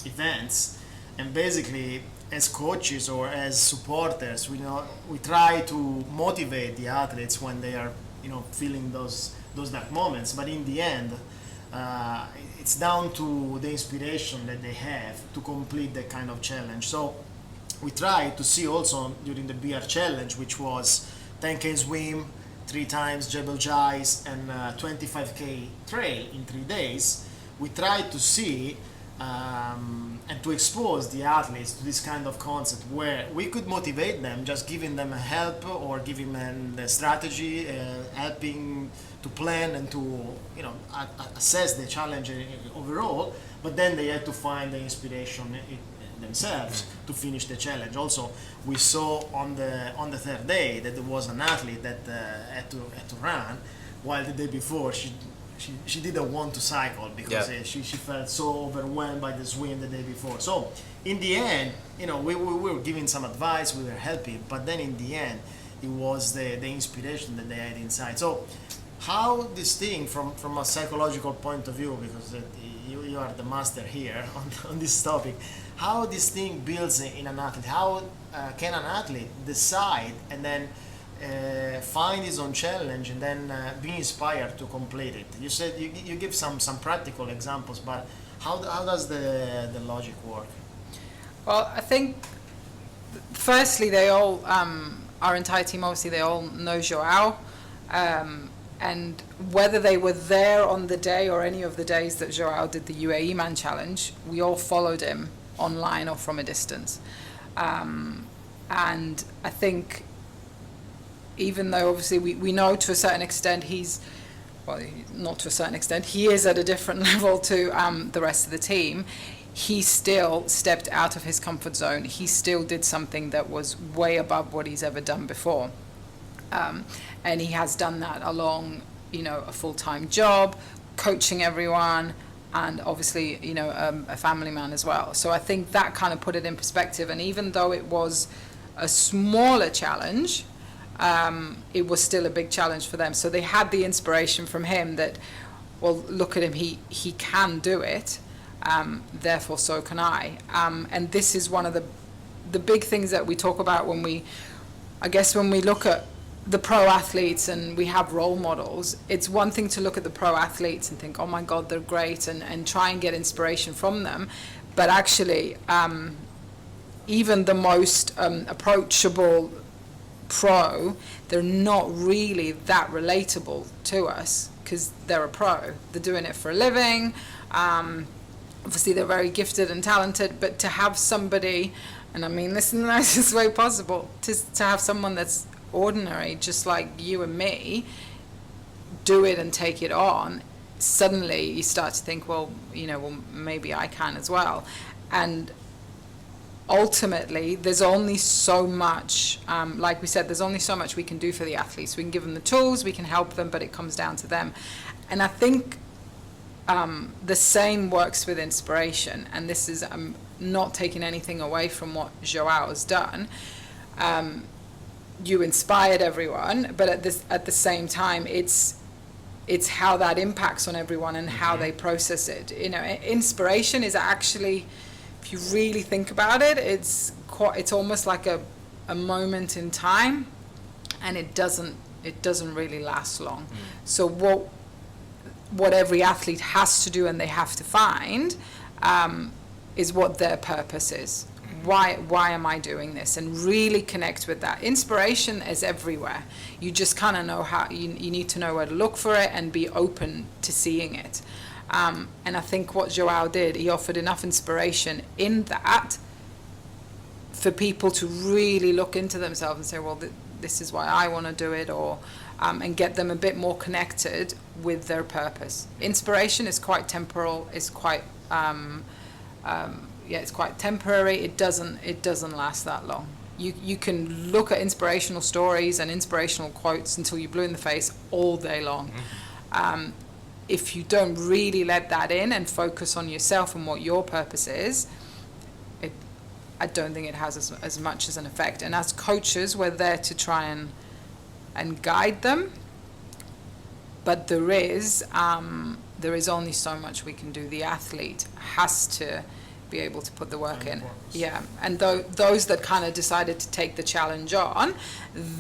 events. And basically, as coaches or as supporters, we try to motivate the athletes when they are feeling those dark moments. But in the end, it's down to the inspiration that they have to complete that kind of challenge. So we try to see also during the BR challenge, which was 10K swim, 3 times Jebel Jais, and 25K trail in 3 days. We try to see and to expose the athletes to this kind of concept where we could motivate them, just giving them a help or giving them the strategy, helping to plan and to assess the challenge overall, but then they had to find the inspiration themselves to finish the challenge. Also, we saw on the third day that there was an athlete that had to run, while the day before she didn't want to cycle because she felt so overwhelmed by the swim the day before. So in the end, we were giving some advice, we were helping, but then in the end, it was the inspiration that they had inside. So how this thing, from a psychological point of view, because you are the master here on this topic, how this thing builds in an athlete? How can an athlete decide and then find his own challenge and then be inspired to complete it? You said you give some practical examples, but how does the logic work? Well, I think firstly they all, our entire team, obviously they all know Joao, and whether they were there on the day or any of the days that Joao did the UAEMan challenge, we all followed him online or from a distance. And I think even though obviously we know to a certain extent not to a certain extent, he is at a different level to the rest of the team, he still stepped out of his comfort zone. He still did something that was way above what he's ever done before. And he has done that along, a full-time job, coaching everyone, and obviously, a family man as well. So I think that kind of put it in perspective. And even though it was a smaller challenge, it was still a big challenge for them. So they had the inspiration from him that, well, look at him, he can do it, therefore so can I. And this is one of the big things that we talk about when we look at the pro athletes and we have role models. It's one thing to look at the pro athletes and think, oh my God, they're great, and try and get inspiration from them. But actually, even the most approachable pro, they're not really that relatable to us because they're a pro. They're doing it for a living. Obviously, they're very gifted and talented, but to have somebody, and I mean this in the nicest way possible, to have someone that's ordinary, just like you and me, do it and take it on, suddenly you start to think, well, maybe I can as well. And ultimately, there's only so much, like we said, there's only so much we can do for the athletes. We can give them the tools, we can help them, but it comes down to them. And I think the same works with inspiration, and this is not taking anything away from what Joao has done. You inspired everyone, but at the same time, it's how that impacts on everyone and how they process it. Inspiration is actually, if you really think about it, it's almost like a moment in time, and it doesn't really last long. So what every athlete has to do and they have to find is what their purpose is. why am I doing this, and really connect with that. Inspiration is everywhere. You just kind of know how, you need to know where to look for it and be open to seeing it. And I think what Joao did, he offered enough inspiration in that for people to really look into themselves and say, well, this is why I want to do it, or and get them a bit more connected with their purpose. Inspiration is quite temporal, it's quite it's quite temporary. It doesn't last that long. You can look at inspirational stories and inspirational quotes until you're blue in the face all day long. If you don't really let that in and focus on yourself and what your purpose is, I don't think it has as much as an effect. And as coaches, we're there to try and guide them, but there is only so much we can do. The athlete has to be able to put the work in. Yeah, and those that kind of decided to take the challenge on,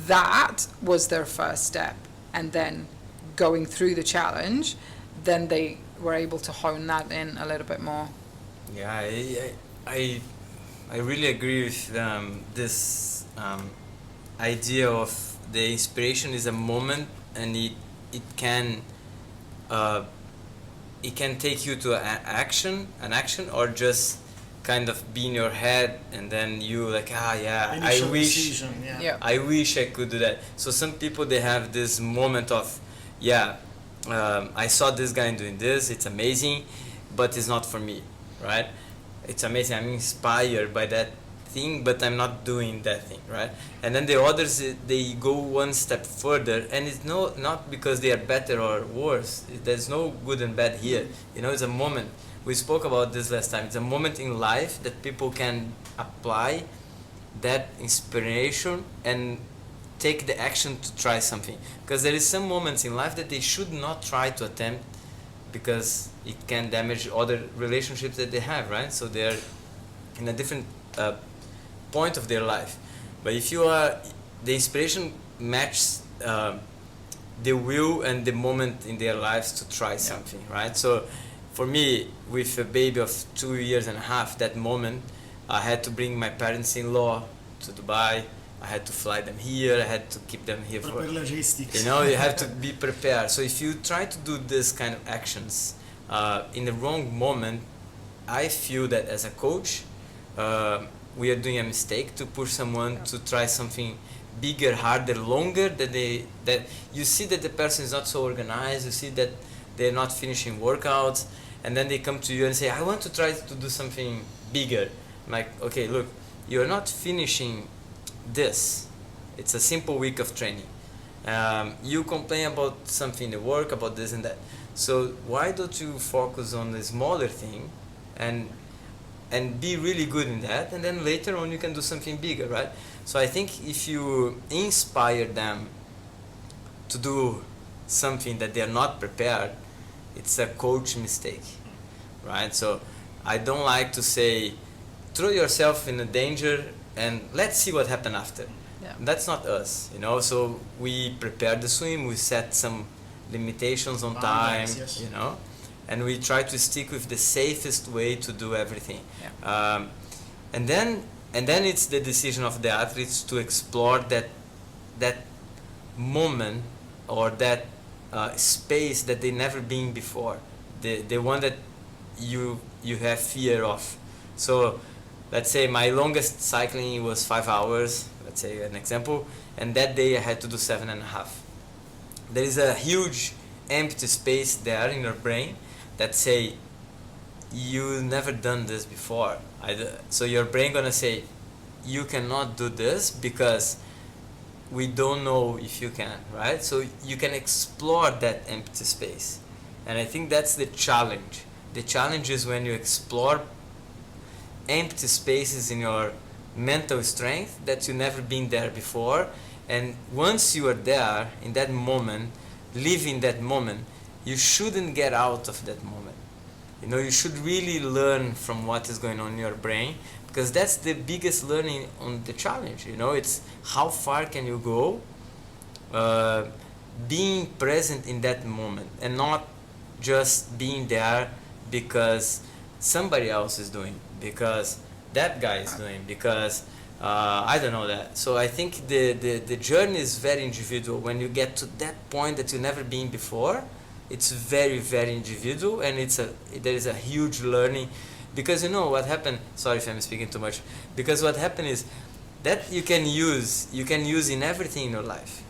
that was their first step, and then going through the challenge, then they were able to hone that in a little bit more. Yeah, I really agree with this idea of the inspiration is a moment, and it can take you to an action, or just kind of be in your head, and then you like, I wish I could do that. So some people, they have this moment of, I saw this guy doing this, it's amazing, but it's not for me, right? It's amazing, I'm inspired by that thing, but I'm not doing that thing, right? And then the others, they go one step further, and it's not because they are better or worse. There's no good and bad here. It's a moment. We spoke about this last time. It's a moment in life that people can apply that inspiration and take the action to try something. Because there is some moments in life that they should not try to attempt, because it can damage other relationships that they have, right? So they're in a different point of their life. But if you are, the inspiration matches the will and the moment in their lives to try something, right? So for me, with a baby of 2 years and a half, that moment, I had to bring my parents-in-law to Dubai. I had to fly them here. I had to keep them here for logistics. You have to be prepared. So if you try to do this kind of actions in the wrong moment, I feel that as a coach, we are doing a mistake to push someone to try something bigger, harder, longer. That you see that the person is not so organized. You see that they're not finishing workouts, and then they come to you and say, I want to try to do something bigger. I'm like, okay, look, you're not finishing this. It's a simple week of training. You complain about something at work, about this and that. So why don't you focus on the smaller thing and be really good in that, and then later on you can do something bigger, right? So I think if you inspire them to do something that they are not prepared, it's a coach mistake, right? So I don't like to say, throw yourself in a danger and let's see what happens after. Yeah. That's not us, So we prepare the swim, we set some limitations on time, yes. And we try to stick with the safest way to do everything. Yeah. And then it's the decision of the athletes to explore that moment or that space that they never been before, the one that you have fear of. So let's say my longest cycling was 5 hours, let's say an example, and that day I had to do 7.5. There is a huge empty space there in your brain that say, you never done this before. So your brain gonna say, you cannot do this because we don't know if you can, right? So you can explore that empty space. And I think that's the challenge. The challenge is when you explore empty spaces in your mental strength that you've never been there before. And once you are there, in that moment, live in that moment, you shouldn't get out of that moment. You should really learn from what is going on in your brain, because that's the biggest learning on the challenge. It's how far can you go being present in that moment, and not just being there because somebody else is doing, because that guy is doing, because I don't know that. So I think the journey is very individual. When you get to that point that you've never been before, it's very, very individual, and there is a huge learning, because you know what happened. Sorry if I'm speaking too much. Because what happened is that you can use in everything in your life.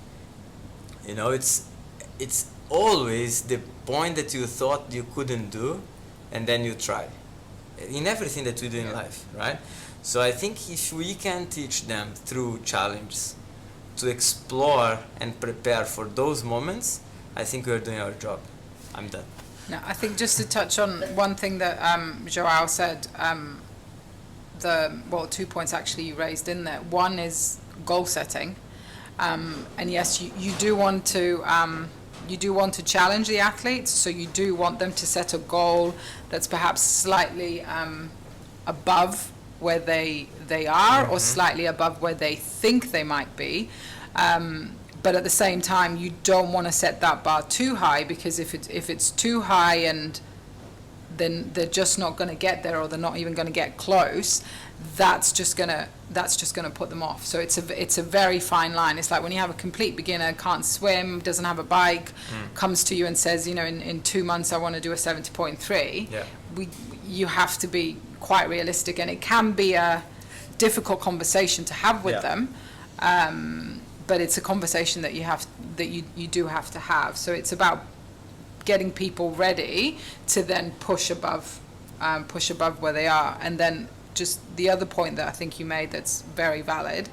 You know, it's always the point that you thought you couldn't do, and then you try. In everything that we do in life, right? So I think if we can teach them through challenges to explore and prepare for those moments, I think we're doing our job. I'm done. No, I think just to touch on one thing that Joao said, 2 points actually you raised in there. One is goal setting, and yes, you do want to challenge the athletes, so you do want them to set a goal that's perhaps slightly above where they are, or slightly above where they think they might be. But at the same time, you don't want to set that bar too high, because if it's too high, and then they're just not going to get there, or they're not even going to get close, that's just gonna put them off. So it's a very fine line. It's like when you have a complete beginner, can't swim, doesn't have a bike, comes to you and says, in 2 months I want to do a 70.3. Yeah. You have to be quite realistic, and it can be a difficult conversation to have with them. But it's a conversation that you do have to have. So it's about getting people ready to then push above where they are. And then just the other point that I think you made that's very valid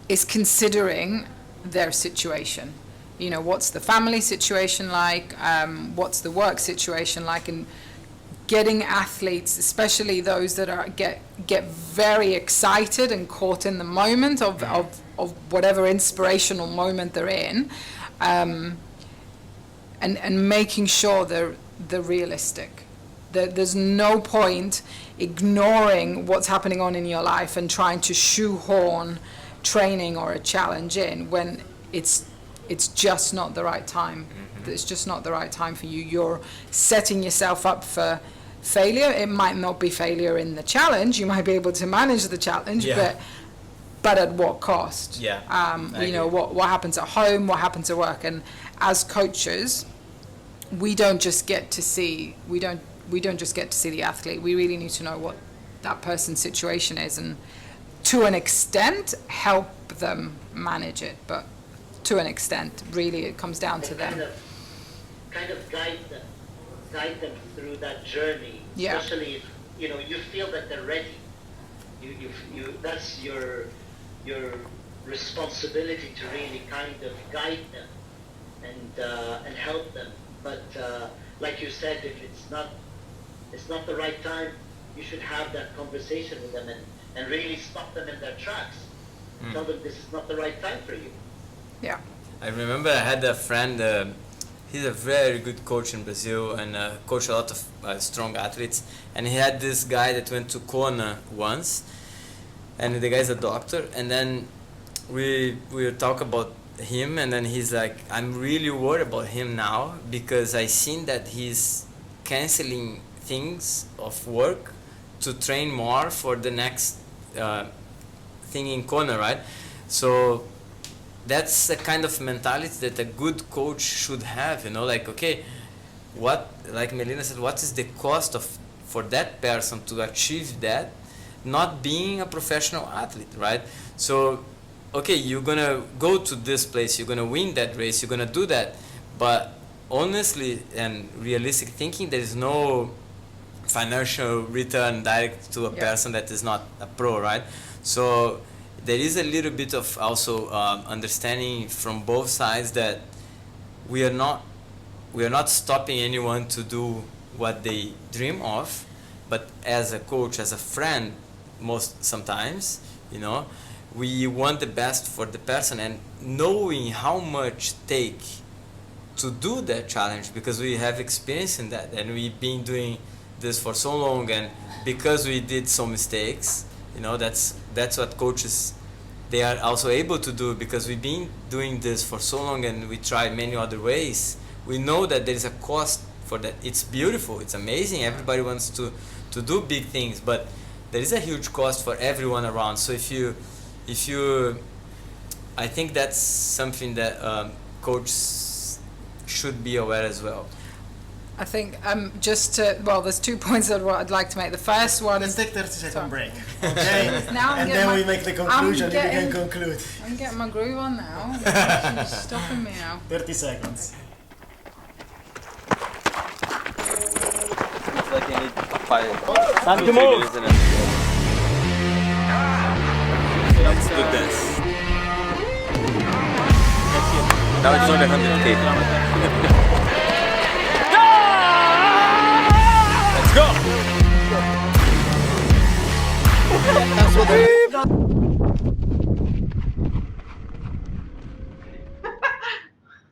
is considering their situation. What's the family situation like? What's the work situation like? And getting athletes, especially those that are get very excited and caught in the moment of whatever inspirational moment they're in, and making sure they're realistic. There's no point ignoring what's happening on in your life and trying to shoehorn training or a challenge in when it's just not the right time. It's just not the right time for you. You're setting yourself up for failure. It might not be failure in the challenge. You might be able to manage the challenge, but at what cost? What happens at home, what happens at work. And as coaches, we don't just get to see the athlete. We really need to know what that person's situation is, and to an extent help them manage it, but to an extent really it comes down to them. Kind of guide them through that journey, especially if you feel that they're ready. You that's your responsibility to really kind of guide them and help them. But like you said, if it's not the right time, you should have that conversation with them and really stop them in their tracks. Tell them this is not the right time for you. Yeah. I remember I had a friend, he's a very good coach in Brazil, and coached a lot of strong athletes. And he had this guy that went to Kona once, and the guy's a doctor. And then we talk about him, and then he's like, I'm really worried about him now, because I seen that he's canceling things of work to train more for the next thing in Kona, right? So that's the kind of mentality that a good coach should have, like, okay, like Melina said, what is the cost for that person to achieve that, not being a professional athlete, right? So, okay, you're gonna go to this place, you're gonna win that race, you're gonna do that, but honestly and realistic thinking, there is no financial return direct to a person that is not a pro, right? So there is a little bit of also understanding from both sides that we are not stopping anyone to do what they dream of, but as a coach, as a friend, sometimes, we want the best for the person, and knowing how much take to do that challenge, because we have experience in that, and we've been doing this for so long, and because we did some mistakes, that's what coaches, they are also able to do, because we've been doing this for so long and we try many other ways. We know that there is a cost for that. It's beautiful, it's amazing, everybody wants to do big things, but there is a huge cost for everyone around. So if you I think that's something that coaches should be aware as well. I think there's 2 points that I'd like to make. The first one Let's is... take 30-second Sorry. break, okay? Now I'm And getting then we make the conclusion, you can conclude. I'm getting my groove on now. She's stopping me now. 30 seconds. It's like you need 5 Time to move. isn't it? Let's do this. Now it's only 100k. Let's go!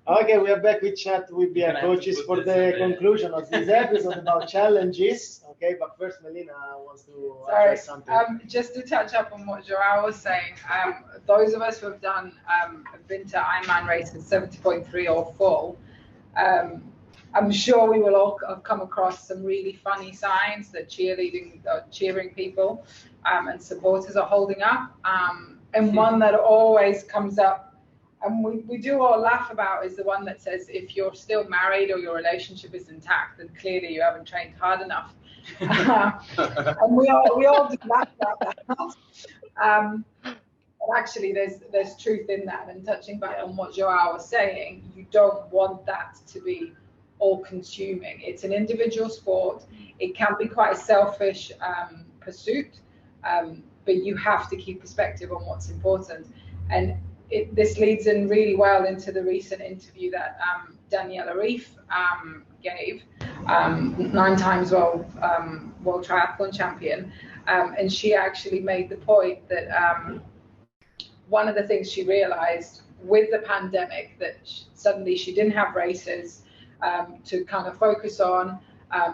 Okay, we are back with Chat with BR Coaches for the conclusion of this episode about challenges. Okay, but first Melina wants to address something. Just to touch up on what Joao was saying, those of us who have been to Ironman races 70.3 or full, I'm sure we will all have come across some really funny signs that cheering people and supporters are holding up. And one that always comes up, and we do all laugh about, is the one that says, if you're still married or your relationship is intact, then clearly you haven't trained hard enough. And we all do laugh about that. But actually, there's truth in that. And touching back on what Joao was saying, you don't want that to be all-consuming. It's an individual sport. It can be quite a selfish pursuit, but you have to keep perspective on what's important. And this leads in really well into the recent interview that Daniela Reef gave, 9 times world triathlon champion, and she actually made the point that one of the things she realized with the pandemic, that suddenly she didn't have races to kind of focus on.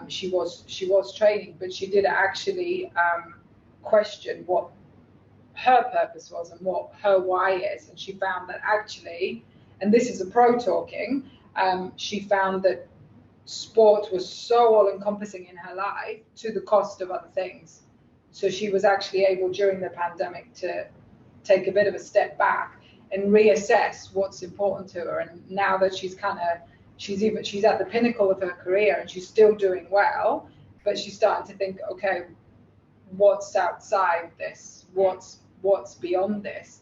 She was training, but she did actually question what her purpose was and what her why is. And she found that actually, and this is a pro talking, she found that sport was so all-encompassing in her life to the cost of other things. So she was actually able during the pandemic to take a bit of a step back and reassess what's important to her. And now that she's at the pinnacle of her career and she's still doing well, but she's starting to think, okay, what's outside this? What's beyond this?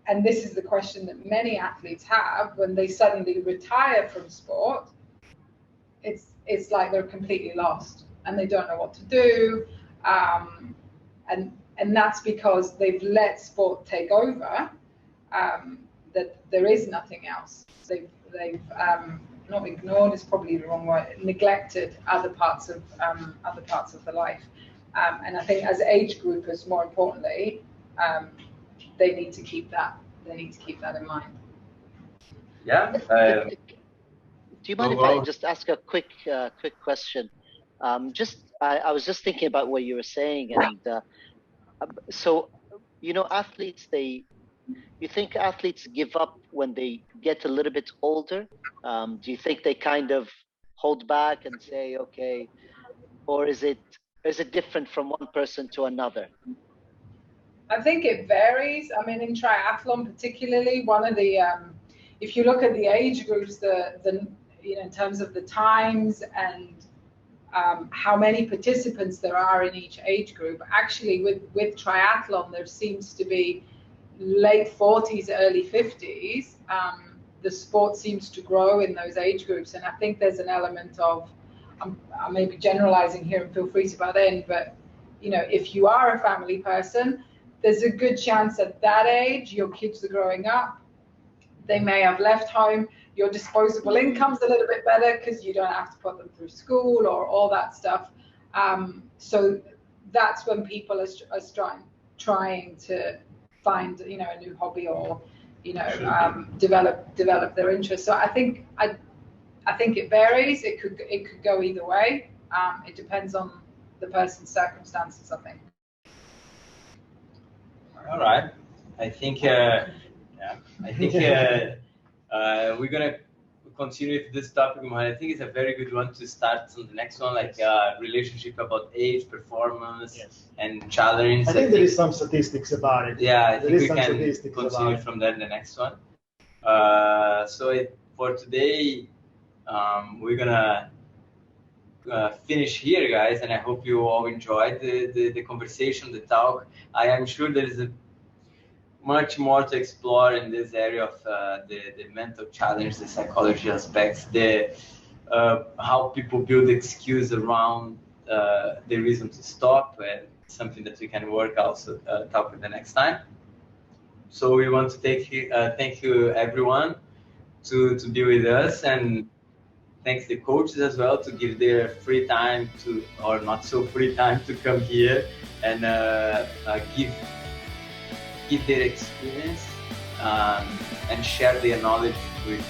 And this is the question that many athletes have when they suddenly retire from sport. It's like they're completely lost and they don't know what to do. And that's because they've let sport take over, that there is nothing else. They've not ignored is probably the wrong word, neglected other parts of the life. And I think as age groupers, more importantly, they need to keep that in mind. Yeah. Do you mind if I just ask a quick question? I was just thinking about what you were saying, and so athletes, you think athletes give up when they get a little bit older? Do you think they kind of hold back and say, okay, or is it different from one person to another? I think it varies. I mean, in triathlon particularly, one of the if you look at the age groups, in terms of the times and how many participants there are in each age group, actually with triathlon, there seems to be late 40s, early 50s. The sport seems to grow in those age groups, and I think there's an element of, I may be generalizing here and feel free to butt in, but if you are a family person, there's a good chance at that age your kids are growing up. They may have left home. Your disposable income's a little bit better because you don't have to put them through school or all that stuff. So that's when people are trying to find a new hobby or develop their interest. So I think it varies. It could go either way. It depends on the person's circumstances, I think. All right. I think we're continue with this topic, Mohammed, I think it's a very good one to start on the next one, like relationship about age, performance, and challenge. I think there is some statistics about it. Yeah, I think we some can statistics continue about from there in the next one. For today, we're gonna finish here, guys, and I hope you all enjoyed the conversation, the talk. I am sure there is much more to explore in this area of the mental challenge, the psychology aspects, how people build excuse around the reason to stop, and something that we can work also talk with the next time. So we want to thank you everyone to be with us, and thanks the coaches as well to give their free time or not so free time to come here and give their experience and share their knowledge with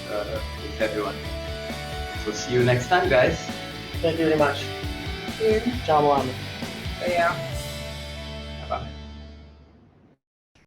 everyone. So see you next time, guys. Thank you very much. Thank you. Ciao, Mohammed. So yeah.